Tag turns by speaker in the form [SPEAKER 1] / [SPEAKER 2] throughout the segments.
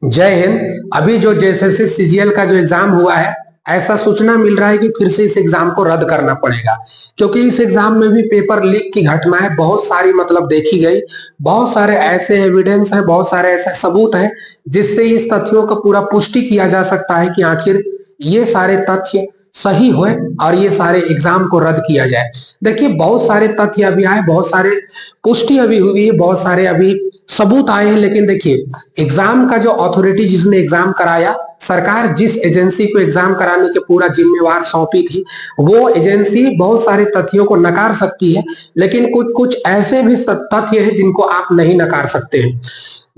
[SPEAKER 1] जय हिंद। अभी जो जेएसएससी सीजीएल का जो एग्जाम हुआ है, ऐसा सूचना मिल रहा है कि फिर से इस एग्जाम को रद्द करना पड़ेगा, क्योंकि इस एग्जाम में भी पेपर लीक की घटनाएं बहुत सारी देखी गई। बहुत सारे ऐसे एविडेंस हैं, बहुत सारे ऐसे सबूत हैं जिससे इस तथ्यों का पूरा पुष्टि किया जा सकता है कि आखिर ये सारे तथ्य सही हुए और ये सारे एग्जाम को रद्द किया जाए। देखिए, बहुत सारे तथ्य अभी आए, बहुत सारे पुष्टि अभी हुई है, बहुत सारे अभी सबूत आए हैं। लेकिन देखिए, एग्जाम का जो अथॉरिटी जिसने एग्जाम कराया, सरकार जिस एजेंसी को एग्जाम कराने के पूरा जिम्मेवार सौंपी थी, वो एजेंसी बहुत सारे तथ्यों को नकार सकती है, लेकिन कुछ कुछ ऐसे भी तथ्य हैं जिनको आप नहीं नकार सकते हैं।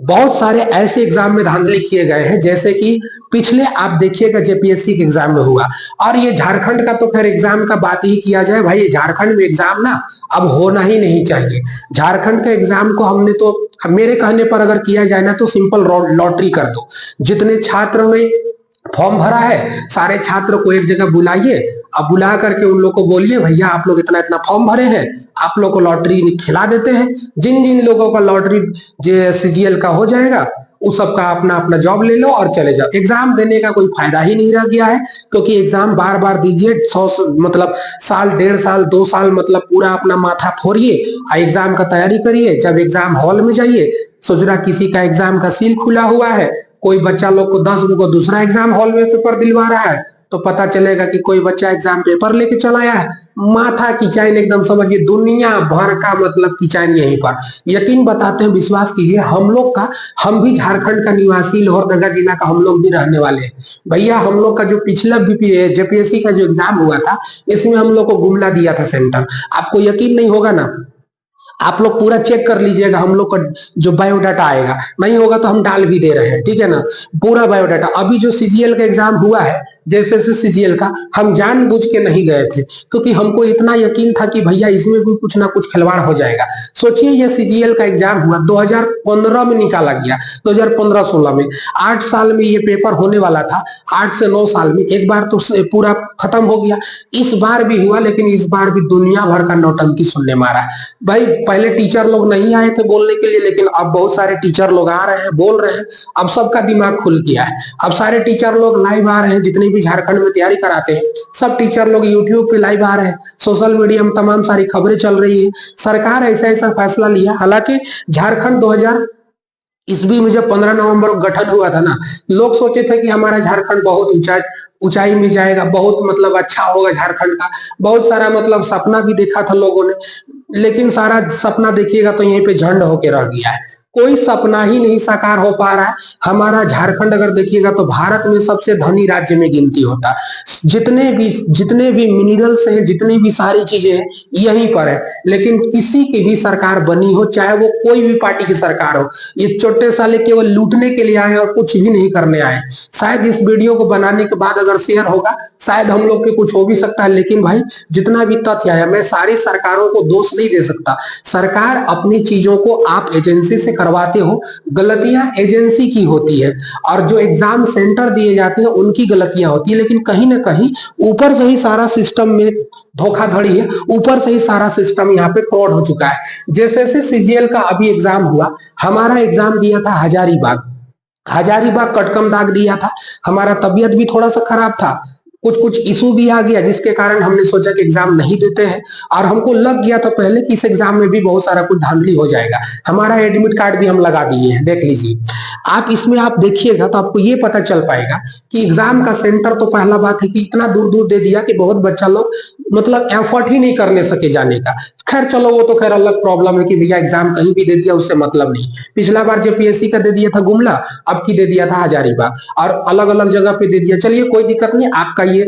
[SPEAKER 1] बहुत सारे ऐसे एग्जाम में धांधली किए गए हैं, जैसे कि पिछले आप देखिएगा जेपीएससी के एग्जाम में हुआ। और ये झारखंड का तो खैर एग्जाम का बात ही किया जाए, भाई झारखंड में एग्जाम ना अब होना ही नहीं चाहिए। झारखंड के एग्जाम को हमने तो मेरे कहने पर अगर किया जाए ना तो सिंपल लॉटरी कर दो। जितने छात्र ने फॉर्म भरा है, सारे छात्र को एक जगह बुलाइए, अब बुला करके उन लोग को बोलिए भैया आप लोग इतना इतना फॉर्म भरे हैं, आप लोग को लॉटरी खिला देते हैं। जिन जिन लोगों का लॉटरी सीजीएल का हो जाएगा, उस सबका अपना अपना जॉब ले लो और चले जाओ। एग्जाम देने का कोई फायदा ही नहीं रह गया है, क्योंकि एग्जाम बार बार दीजिए, 100 साल 1.5 साल 2 साल पूरा अपना माथा फोड़िए और एग्जाम का तैयारी करिए। जब एग्जाम हॉल में जाइए, सोच रहा किसी का एग्जाम का सील खुला हुआ है, कोई बच्चा लोग को 10 को दूसरा एग्जाम हॉल में पेपर दिलवा रहा है, तो पता चलेगा कि कोई बच्चा एग्जाम पेपर लेके चला आया है। माथा किचाइन एकदम, समझिए दुनिया भर का किचाइन यहीं पर। यकीन बताते हैं, विश्वास कीजिए, हम भी झारखंड का निवासी, लोहरदगा जिला का हम लोग भी रहने वाले हैं भैया। हम लोग का जो पिछला जेपीएससी का जो एग्जाम हुआ था, इसमें हम लोग को गुमला दिया था सेंटर। आपको यकीन नहीं होगा ना, आप लोग पूरा चेक कर लीजिएगा, हम लोग का जो बायोडाटा आएगा, नहीं होगा तो हम डाल भी दे रहे हैं, ठीक है ना। पूरा बायोडाटा अभी जो सीजीएल का एग्जाम हुआ है, जैसे सीजीएल का, हम जानबूझ के नहीं गए थे, क्योंकि हमको इतना यकीन था कि भैया इसमें भी कुछ ना कुछ खिलवाड़ हो जाएगा। सोचिए, ये सीजीएल का एग्जाम हुआ 2015 में निकाला गया, 2015-16 में, 8 साल में ये पेपर होने वाला था। 8 से 9 साल में एक बार तो पूरा खत्म हो गया। इस बार भी हुआ, लेकिन इस बार भी दुनिया भर का नौटंकी सुनने मारा भाई। पहले टीचर लोग नहीं आए थे बोलने के लिए, लेकिन अब बहुत सारे टीचर लोग आ रहे हैं, बोल रहे हैं। अब सबका दिमाग खुल गया है, अब सारे टीचर लोग लाइव आ रहे हैं। जितने भी झारखंड में तैयारी कराते हैं, सब टीचर लोग यूट्यूब पे लाइव आ रहे हैं, सोशल मीडिया में तमाम सारी खबरें चल रही है। सरकार ऐसा ऐसा फैसला लिया। हालांकि झारखंड 2000 ईस्वी में जब 15 नवंबर को गठन हुआ था ना, लोग सोचे थे कि हमारा झारखंड बहुत ऊंचाई में जाएगा, बहुत अच्छा होगा झारखंड का। बहुत सारा सपना भी देखा था लोगों ने, लेकिन सारा सपना देखिएगा तो यहीं पे झंड होके रह गया है। कोई सपना ही नहीं साकार हो पा रहा है। हमारा झारखंड अगर देखिएगा तो भारत में सबसे धनी राज्य में गिनती होता है। जितने भी मिनरल्स हैं, जितनी भी सारी चीजें हैं, यहीं पर है। लेकिन किसी की भी सरकार बनी हो, चाहे वो कोई भी पार्टी की सरकार हो, ये छोटे साले केवल लूटने के लिए आए और कुछ भी नहीं करने आए। शायद इस वीडियो को बनाने के बाद अगर शेयर होगा, शायद हम लोग पे कुछ हो भी सकता है। लेकिन भाई, जितना भी तथ्य आया, मैं सारी सरकारों को दोष नहीं दे सकता। सरकार अपनी चीजों को आप एजेंसी से करवाते हो, गलतियां एजेंसी की होती है, और जो एग्जाम सेंटर दिए जाते हैं उनकी गलतियां होती है। लेकिन कहीं ना कहीं ऊपर से ही सारा सिस्टम में धोखाधड़ी है, ऊपर से ही सारा सिस्टम यहाँ पे फ्रॉड हो चुका है। जैसे सीजीएल का अभी एग्जाम हुआ, हमारा एग्जाम दिया था हजारीबाग कटकमदाग दिया था। हमारा तबीयत भी थोड़ा सा खराब था, कुछ इशू भी आ गया, जिसके कारण हमने सोचा कि एग्जाम नहीं देते हैं। और हमको लग गया था पहले कि इस एग्जाम में भी बहुत सारा कुछ धांधली हो जाएगा। हमारा एडमिट कार्ड भी हम लगा दिए हैं, देख लीजिए आप। इसमें आप देखिएगा तो आपको ये पता चल पाएगा कि एग्जाम का सेंटर तो पहला बात है कि इतना दूर दूर दे दिया कि बहुत बच्चा लोग एफर्ट ही नहीं करने सके जाने का। खैर चलो, वो तो खैर अलग प्रॉब्लम है कि भैया एग्जाम कहीं भी दे दिया उससे मतलब नहीं। पिछला बार जेपीएससी का दे दिया था गुमला, अब की दे दिया था हजारीबाग, और अलग अलग जगह पे दे दिया। चलिए कोई दिक्कत नहीं, आपका ये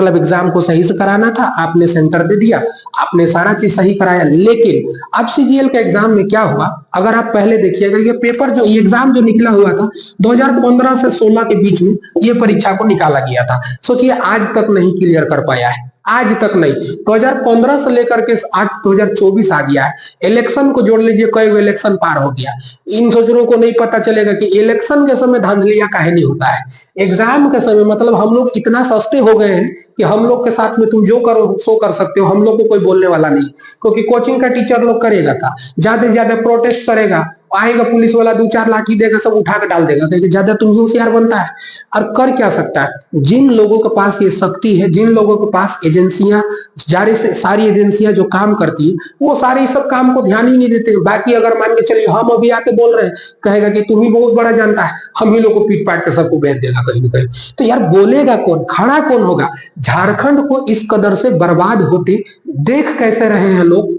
[SPEAKER 1] एग्जाम को सही से कराना था, आपने सेंटर दे दिया, आपने सारा चीज सही कराया। लेकिन अब सीजीएल के एग्जाम में क्या हुआ, अगर आप पहले देखिएगा, ये पेपर जो एग्जाम जो निकला हुआ था 2015 से 16 के बीच में ये परीक्षा को निकाला गया था। सोचिए आज तक नहीं क्लियर कर पाया है, आज तक नहीं। 2015 से लेकर के आज 2024 आ गया है, इलेक्शन को जोड़ लीजिए, कई इलेक्शन पार हो गया। इन सोचरों को नहीं पता चलेगा कि इलेक्शन के समय धांधलियां काहे नहीं होता है। एग्जाम के समय हम लोग इतना सस्ते हो गए हैं कि हम लोग के साथ में तुम जो करो सो कर सकते हो, हम लोग को कोई बोलने वाला नहीं। क्योंकि कोचिंग का टीचर लोग करेगा का ज्यादा से ज्यादा प्रोटेस्ट करेगा, आएगा पुलिस वाला, 2-4 लाठी देगा, सब उठा के डाल देगा, क्योंकि ज्यादा तुम ही होशियार बनता है। और कर क्या सकता है? जिन लोगों के पास ये शक्ति है, जिन लोगों के पास एजेंसियां, जारी से सारी एजेंसियां जो काम करती है, वो सारे इस सब काम को ध्यान ही नहीं देते। बाकी अगर मान के चलिए हम अभी आके बोल रहे हैं, कहेगा कि तुम ही बहुत बड़ा जानता है, हम ही लोग को पीट पाट के सबको भेज देगा कहीं ना कहीं। तो यार बोलेगा कौन, खड़ा कौन होगा? झारखंड को इस कदर से बर्बाद होते देख कैसे रहे हैं लोग,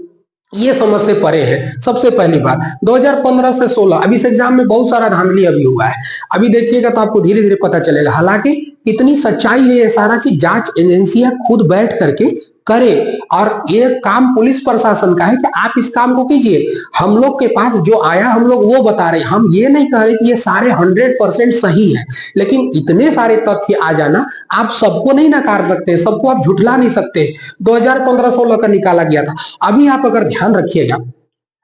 [SPEAKER 1] ये समझ से परे है। सबसे पहली बात, 2015 से 16 अभी इस एग्जाम में बहुत सारा धांधली अभी हुआ है, अभी देखिएगा तो आपको धीरे धीरे पता चलेगा। हालांकि कितनी सच्चाई है ये सारा चीज जांच एजेंसियां खुद बैठ करके करे, और ये काम पुलिस प्रशासन का है कि आप इस काम को कीजिए। हम लोग के पास जो आया हम लोग वो बता रहे हैं, हम ये नहीं कह रहे कि ये सारे 100% सही है, लेकिन इतने सारे तथ्य आ जाना, आप सबको नहीं नकार सकते, सबको आप झुठला नहीं सकते। 2015-16 का निकाला गया था। अभी आप अगर ध्यान रखिएगा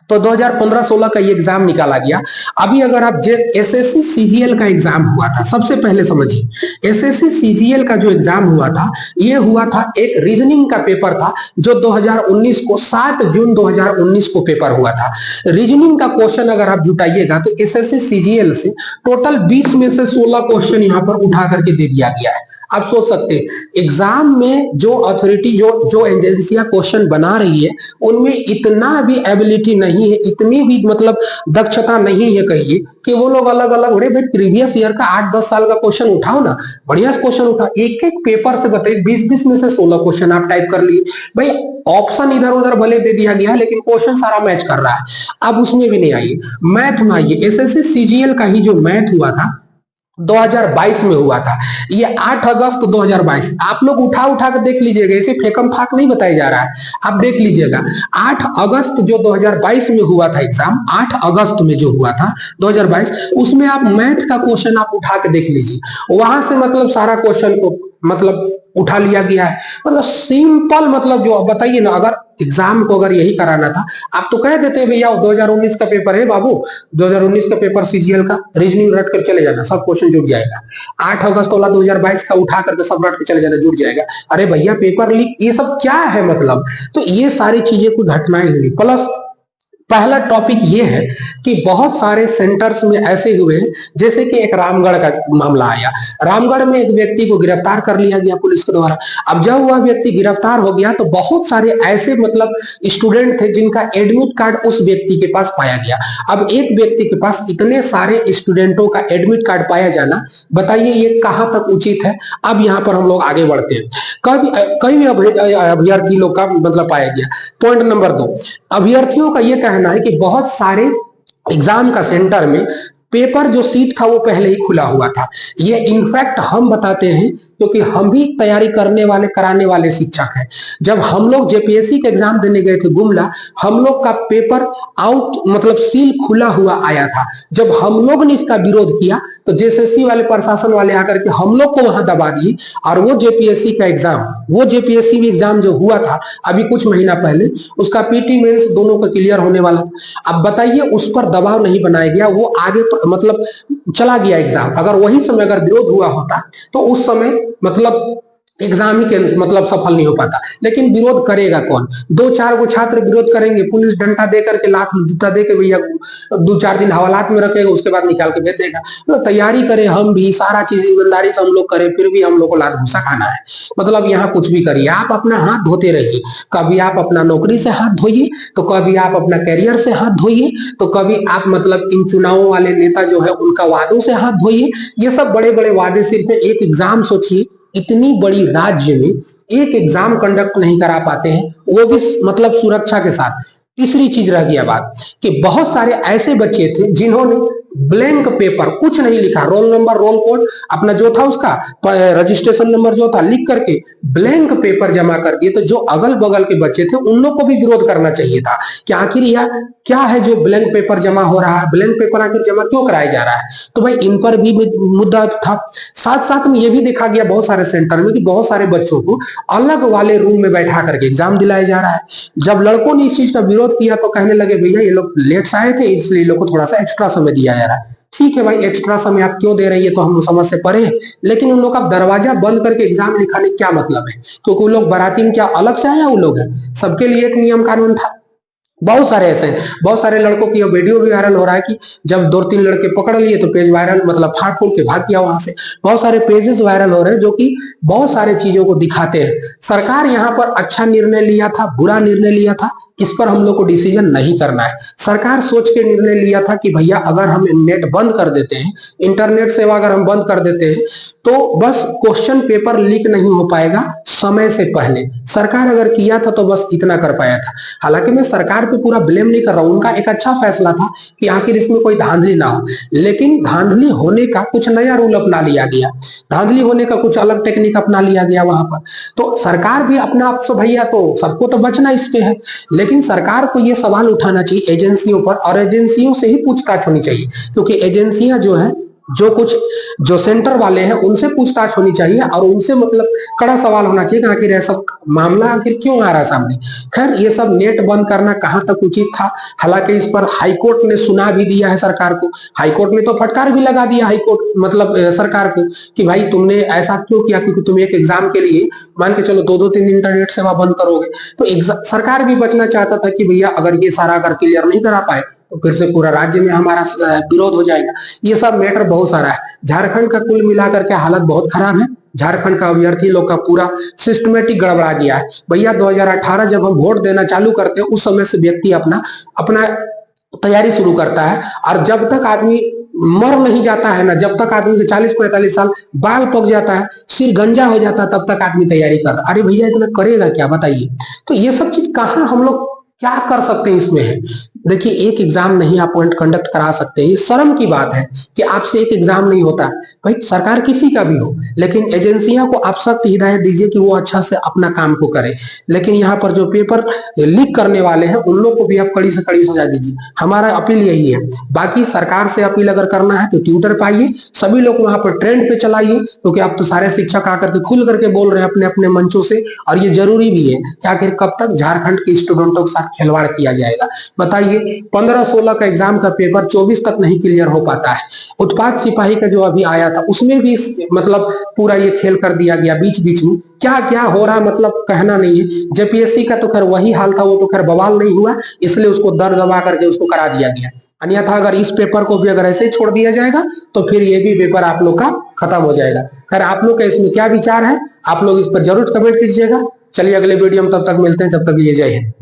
[SPEAKER 1] तो 2015-16 का ये एग्जाम निकाला गया। अभी अगर आप एसएससी सीजीएल का एग्जाम हुआ था, सबसे पहले समझिए एसएससी सीजीएल का जो एग्जाम हुआ था, ये हुआ था एक रीजनिंग का पेपर था, जो 2019 को 7 जून 2019 को पेपर हुआ था। रीजनिंग का क्वेश्चन अगर आप जुटाइएगा तो एसएससी सीजीएल से टोटल 20 में से 16 क्वेश्चन यहाँ पर उठा करके दे दिया गया है। आप सोच सकते हैं एग्जाम में जो अथॉरिटी, जो एजेंसियां क्वेश्चन बना रही है, उनमें इतना भी एबिलिटी नहीं है, इतनी भी मतलब दक्षता नहीं है कहिए, कि वो लोग अलग अलग, अरे भाई प्रीवियस ईयर का 8-10 साल का क्वेश्चन उठाओ ना, बढ़िया क्वेश्चन उठाओ, एक एक पेपर से बताइए, 20-20 में से 16 क्वेश्चन आप टाइप कर लिए। भाई ऑप्शन इधर उधर भले दे दिया गया है, लेकिन क्वेश्चन सारा मैच कर रहा है। अब उसमें भी नहीं आइए, मैथ में आइए। एसएससी सीजीएल का ही जो मैथ हुआ था 2022 में हुआ था, ये 8 अगस्त 2022। आप लोग उठा उठा कर देख लीजिएगा, इसे फेकम फाक नहीं बताया जा रहा है, आप देख लीजिएगा। 8 अगस्त जो 2022 में हुआ था एग्जाम, 8 अगस्त में जो हुआ था 2022, उसमें आप मैथ का क्वेश्चन आप उठा के देख लीजिए, वहां से मतलब सारा क्वेश्चन को मतलब उठा लिया गया है। मतलब सिंपल, मतलब जो बताइए ना, अगर एग्जाम को अगर यही कराना था, आप तो कह देते भैया 2019 का पेपर है बाबू, 2019 का पेपर सीजीएल का, रीजनिंग रट कर चले जाना, सब क्वेश्चन जुट जाएगा। 8 अगस्त वाला 2022 का उठा करके सब रट के चले जाना, जुट जाएगा। अरे भैया पेपर लीक, ये सब क्या है मतलब? तो ये सारी चीजें कुछ घटनाएं हुई। प्लस पहला टॉपिक ये है कि बहुत सारे सेंटर्स में ऐसे हुए हैं, जैसे कि एक रामगढ़ का मामला आया। रामगढ़ में एक व्यक्ति को गिरफ्तार कर लिया गया पुलिस के द्वारा। अब जब वह व्यक्ति गिरफ्तार हो गया तो बहुत सारे ऐसे मतलब स्टूडेंट थे जिनका एडमिट कार्ड उस व्यक्ति के पास पाया गया। अब एक व्यक्ति के पास इतने सारे स्टूडेंटों का एडमिट कार्ड पाया जाना, बताइए ये कहां तक उचित है? अब यहाँ पर हम लोग आगे बढ़ते हैं। कई अभ्यर्थी लोग का मतलब पाया गया। पॉइंट नंबर 2, अभ्यर्थियों का यह कहना है कि बहुत सारे एग्जाम का सेंटर में पेपर जो सीट था वो पहले ही खुला हुआ था। ये इनफैक्ट हम बताते हैं क्योंकि हम भी तैयारी करने वाले, कराने वाले शिक्षक हैं। जब हम लोग जेपीएससी के एग्जाम देने गए थे गुमला, हम लोग का पेपर आउट मतलब सील खुला हुआ आया था। जब हम लोग ने इसका विरोध किया तो जेएसएससी वाले, प्रशासन वाले आकर के हम लोग को वहां दबा दिए, और वो जेपीएससी का एग्जाम, वो जेपीएससी एग्जाम जो हुआ था अभी कुछ महीना पहले, उसका पीटी मेंस दोनों का क्लियर होने वाला था। अब बताइए उस पर दबाव नहीं बनाया गया, वो आगे मतलब चला गया एग्जाम। अगर वही समय अगर विरोध हुआ होता तो उस समय मतलब एग्जाम ही के मतलब सफल नहीं हो पाता। लेकिन विरोध करेगा कौन? 2-4 गो छात्र विरोध करेंगे, पुलिस डंडा दे करके, लात जूता दे के भैया 2-4 दिन हवालात में रखेगा, उसके बाद निकाल के भेज देगा। तो तैयारी करें हम भी, सारा चीज ईमानदारी से हम लोग करें, फिर भी हम लोग को लात घूसा खाना है। मतलब यहाँ कुछ भी करिए, आप अपना हाथ धोते रहिए। कभी आप अपना नौकरी से हाथ धोइए, तो कभी आप अपना कैरियर से हाथ धोइए, तो कभी आप मतलब इन चुनावों वाले नेता जो है उनका वादों से हाथ धोइए। ये सब बड़े बड़े वादे सिर्फ एक एग्जाम, सोचिए इतनी बड़ी राज्य में एक एग्जाम कंडक्ट नहीं करा पाते हैं, वो भी मतलब सुरक्षा के साथ। तीसरी चीज रह गया बात कि बहुत सारे ऐसे बच्चे थे जिन्होंने ब्लैंक पेपर, कुछ नहीं लिखा, रोल नंबर, रोल कोड अपना जो था उसका रजिस्ट्रेशन नंबर जो था लिख करके ब्लैंक पेपर जमा कर दिए। तो जो अगल बगल के बच्चे थे उन लोग को भी विरोध करना चाहिए था कि आखिर यह क्या है जो ब्लैंक पेपर जमा हो रहा है, ब्लैंक पेपर आखिर जमा क्यों कराया जा रहा है? तो भाई इन पर भी मुद्दा था। साथ साथ में यह भी देखा गया बहुत सारे सेंटर में कि बहुत सारे बच्चों को अलग वाले रूम में बैठा करके एग्जाम दिलाया जा रहा है। जब लड़कों ने इस चीज का विरोध किया तो कहने लगे भैया ये लोग लेट से आए थे, इसलिए लोग को थोड़ा सा एक्स्ट्रा समय दिया जा रहा है। ठीक है भाई, एक्स्ट्रा समय आप क्यों दे रही है तो हम समझ से परे हैं, लेकिन उन लोग का दरवाजा बंद करके एग्जाम लिखाने क्या मतलब है? क्योंकि वो लोग बाराती में क्या अलग से आया, वो लोग है, सबके लिए एक नियम कानून था। बहुत सारे ऐसे हैं, बहुत सारे लड़कों की वीडियो भी वायरल हो रहा है कि जब 2-3 लड़के पकड़ लिए तो पेज वायरल मतलब फाड़ फूड़ के भाग गया वहां से। बहुत सारे पेजेस वायरल हो रहे हैं जो कि बहुत सारे चीजों को दिखाते हैं। सरकार यहाँ पर अच्छा निर्णय लिया था, बुरा निर्णय लिया था, इस पर हम लोग को डिसीजन नहीं करना है। सरकार सोच के निर्णय लिया था कि भैया अगर हम नेट बंद कर देते हैं, इंटरनेट सेवा अगर हम बंद कर देते हैं तो बस क्वेश्चन पेपर लीक नहीं हो पाएगा समय से पहले। सरकार अगर किया था तो बस इतना कर पाया था। हालांकि मैं सरकार पे पूरा ब्लेम नहीं कर रहा हूं, उनका एक अच्छा फैसला था कि आखिर इसमें कोई धांधली ना हो, लेकिन धांधली होने का कुछ नया रूल अपना लिया गया, धांधली होने का कुछ अलग टेक्निक अपना लिया गया वहां पर। तो सरकार भी अपना आप से भैया तो सबको तो बचना इस पे है, लेकिन सरकार को यह सवाल उठाना चाहिए एजेंसियों पर, और एजेंसियों से ही पूछताछ होनी चाहिए, क्योंकि एजेंसियां जो है जो सेंटर वाले हैं उनसे पूछताछ होनी चाहिए और उनसे मतलब कड़ा सवाल होना चाहिए कि आखिर ऐसा मामला आखिर क्यों आ रहा है सामने। खैर ये सब नेट बंद करना कहां तक उचित था, हालांकि इस पर हाईकोर्ट ने सुना भी दिया है सरकार को। हाईकोर्ट ने तो फटकार भी लगा दिया हाईकोर्ट मतलब सरकार को कि भाई तुमने ऐसा क्यों किया, क्योंकि तुम एक एग्जाम के लिए मान के चलो 2-2-3 दिन इंटरनेट सेवा बंद करोगे। तो सरकार भी बचना चाहता था कि भैया अगर ये सारा अगर क्लियर नहीं करा पाए तो फिर से पूरा राज्य में हमारा विरोध हो जाएगा। ये सब मैटर बहुत सारा है। झारखंड का कुल मिलाकर के हालत बहुत खराब है। झारखंड का अभ्यर्थी लोग का पूरा सिस्टमेटिक गड़बड़ा गया है भैया। 2018 जब हम वोट देना चालू करते हैं उस समय से व्यक्ति अपना अपना तैयारी शुरू करता है, और जब तक आदमी मर नहीं जाता है ना, जब तक आदमी के 40-45 साल बाल पक जाता है, सिर गंजा हो जाता है, तब तक आदमी तैयारी कर रहा है। अरे भैया इतना करेगा क्या बताइए। तो ये सब चीज कहाँ हम लोग क्या कर सकते हैं इसमें है। देखिए एक एग्जाम नहीं आप कंडक्ट करा सकते, ये शर्म की बात है कि आपसे एक एग्जाम नहीं होता। भाई सरकार किसी का भी हो, लेकिन एजेंसियों को आप सख्त हिदायत दीजिए कि वो अच्छा से अपना काम को करे। लेकिन यहाँ पर जो पेपर लीक करने वाले हैं उन लोग को भी आप कड़ी से कड़ी सजा दीजिए, हमारा अपील यही है। बाकी सरकार से अपील अगर करना है तो ट्विटर पे आइए, सभी लोग वहां पर ट्रेंड पे चलाइए, क्योंकि अब तो सारे शिक्षक आकर के खुल करके बोल रहे हैं अपने अपने मंचों से, और ये जरूरी भी है कि आखिर कब तक झारखंड के स्टूडेंटों के साथ खिलवाड़ किया जाएगा। बताइए 15-16 का एग्जाम का पेपर 24 तक नहीं क्लियर हो पाता है। उत्पाद सिपाही का जो अभी आया था उसमें भी मतलब पूरा ये खेल कर दिया गया, बीच बीच में क्या क्या हो रहा मतलब कहना नहीं है। जेपीएससी का तो खैर वही हाल था, वो तो खैर बवाल नहीं हुआ, इसलिए उसको दर दबा करके उसको करा दिया गया। अन्यथा अगर इस पेपर को भी अगर ऐसे ही छोड़ दिया जाएगा तो फिर ये भी पेपर आप लोग का खत्म हो जाएगा। खैर आप लोग का इसमें क्या विचार है, आप लोग इस पर जरूर कमेंट कीजिएगा। चलिए अगले वीडियो में तब तक मिलते हैं, जब तक ये जय हिंद।